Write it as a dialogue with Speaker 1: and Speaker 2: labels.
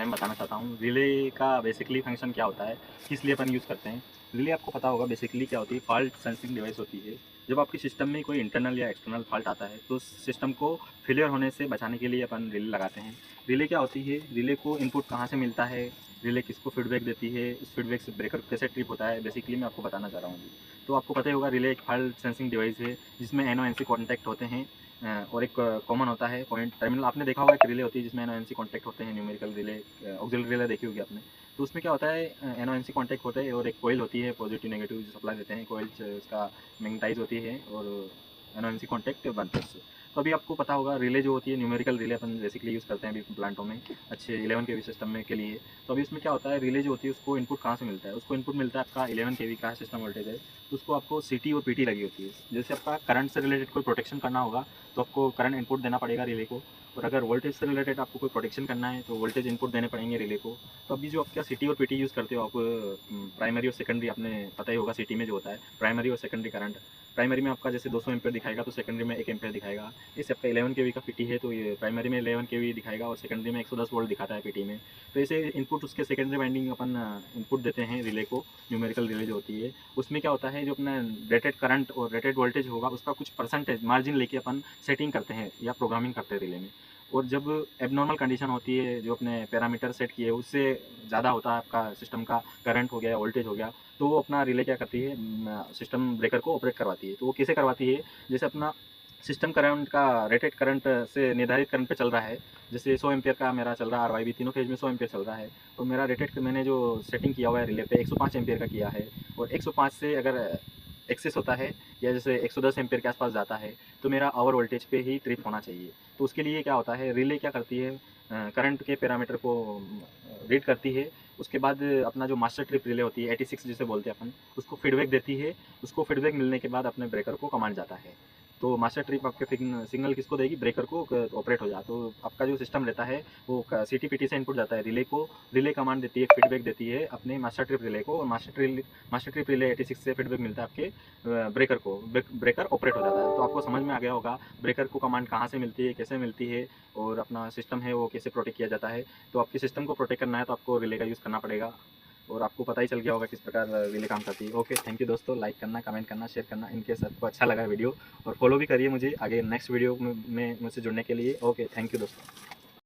Speaker 1: बारे में बताना चाहता हूँ। रिले का बेसिकली फंक्शन क्या होता है, किस लिए अपन यूज़ करते हैं। रिले आपको पता होगा बेसिकली क्या होती है, फॉल्ट सेंसिंग डिवाइस होती है। जब आपके सिस्टम में कोई इंटरनल या एक्सटर्नल फॉल्ट आता है तो सिस्टम को फेलियर होने से बचाने के लिए अपन रिले लगाते हैं। रिले क्या होती है, रिले को इनपुट कहाँ से मिलता है, रिले किसको फीडबैक देती है, उस फीडबैक से ब्रेकर कैसे ट्रिप होता है, बेसिकली मैं आपको बताना चाह रहा हूँ। तो आपको पता ही होगा, रिले एक फॉल्ट सेंसिंग डिवाइस है जिसमें NO-NC कॉन्टैक्ट होते हैं। और एक कॉमन होता है पॉइंट टर्मिनल। आपने देखा होगा एक रिले होती है जिसमें NO-NC कॉन्टैक्ट होते हैं, न्यूमेरिकल रिले, ऑक्सिलरी रिले देखी होगी आपने। तो उसमें क्या होता है, NO-NC कॉन्टैक्ट होते हैं और एक कॉइल होती है, पॉजिटिव नेगेटिव जो सप्लाई देते हैं, कॉइल उसका मैग्नेटाइज होती है और NO-NC कॉन्टैक्ट बनते हैं उससे। तो अभी आपको पता होगा रिले जो होती है, न्यूमेरिकल रिले अपन बेसिकली यूज़ करते हैं अभी प्लांटों में अच्छे 11 केवी सिस्टम में के लिए। तो अभी उसमें क्या होता है, रिले जो होती है उसको इनपुट कहाँ से मिलता है, उसको इनपुट मिलता है आपका 11 केवी का सिस्टम वोल्टेज है, तो उसको आपको CT और PT लगी होती है। जैसे आपका करंट से रिलेटेड कोई प्रोटेक्शन करना होगा तो आपको करंट इनपुट देना पड़ेगा रिले को, और अगर वोल्टेज से रिलेटेड आपको कोई प्रोटेक्शन करना है तो वोल्टेज इनपुट देने पड़ेंगे रिले को। तो अभी जो आपका CT और PT यूज़ करते हो आप, प्राइमरी और सेकेंडरी, आपने पता ही होगा CT में जो होता है प्राइमरी और सेकेंडरी करंट। प्राइमरी में आपका जैसे 200 एम्पीयर दिखाएगा तो सेकेंडरी में 1 एम्पीयर दिखाएगा। जैसे आपका 11 केवी का PT है तो ये प्राइमरी में 11 केवी दिखाएगा और सेकेंडरी में 110 वोल्ट दिखाता है PT में। तो ऐसे इनपुट उसके सेकेंडरी वाइंडिंग अपन इनपुट देते हैं रिले को, न्यूमेरिकल रिले जो होती है। उसमें क्या होता है, जो अपना रेटेड करंट और रेटेड वोल्टेज होगा उसका कुछ परसेंटेज मार्जिन लेके अपन सेटिंग करते हैं या प्रोग्रामिंग करते हैं रिले में। और जब एबनॉर्मल कंडीशन होती है, जो अपने पैरामीटर सेट किए उससे ज़्यादा होता है आपका सिस्टम का करंट हो गया, वोल्टेज हो गया, तो वो अपना रिले क्या करती है, सिस्टम ब्रेकर को ऑपरेट करवाती है। तो वो कैसे करवाती है, जैसे अपना सिस्टम करंट का रेटेड करंट से निर्धारित करंट पे चल रहा है। जैसे 100 एम्पीयर का मेरा चल रहा है, RYB तीनों फेज में 100 एम्पीयर चल रहा है, तो मेरा रेटेड मैंने जो सेटिंग किया हुआ है रिले पे 105 एम्पीयर का किया है। और 105 से अगर एक्सेस होता है या जैसे 110 एम्पीयर के आसपास जाता है तो मेरा ओवर वोल्टेज पे ही ट्रिप होना चाहिए। तो उसके लिए क्या होता है, रिले क्या करती है, करंट के पैरामीटर को रीड करती है। उसके बाद अपना जो मास्टर ट्रिप रिले होती है 86 जिसे बोलते हैं अपन, उसको फीडबैक देती है। उसको फीडबैक मिलने के बाद अपने ब्रेकर को कमांड जाता है। तो मास्टर ट्रिप आपके सिग्नल किसको देगी, ब्रेकर को ऑपरेट हो जाए। तो आपका जो सिस्टम रहता है वो CT PT से इनपुट जाता है रिले को, रिले कमांड देती है, फीडबैक देती है अपने मास्टर ट्रिप रिले को, और मास्टर ट्रिप रिले 86 से फीडबैक मिलता है आपके ब्रेकर को, ब्रेकर ऑपरेट हो जाता है। तो आपको समझ में आ गया होगा ब्रेकर को कमांड कहाँ से मिलती है, कैसे मिलती है, और अपना सिस्टम है वो कैसे प्रोटेक्ट किया जाता है। तो आपके सिस्टम को प्रोटेक्ट करना है तो आपको रिले का यूज़ करना पड़ेगा, और आपको पता ही चल गया होगा किस प्रकार रिले काम करती है। ओके, थैंक यू दोस्तों, लाइक करना, कमेंट करना, शेयर करना इनकेस आपको अच्छा लगा वीडियो, और फॉलो भी करिए मुझे आगे नेक्स्ट वीडियो में मुझसे जुड़ने के लिए। ओके, थैंक यू दोस्तों।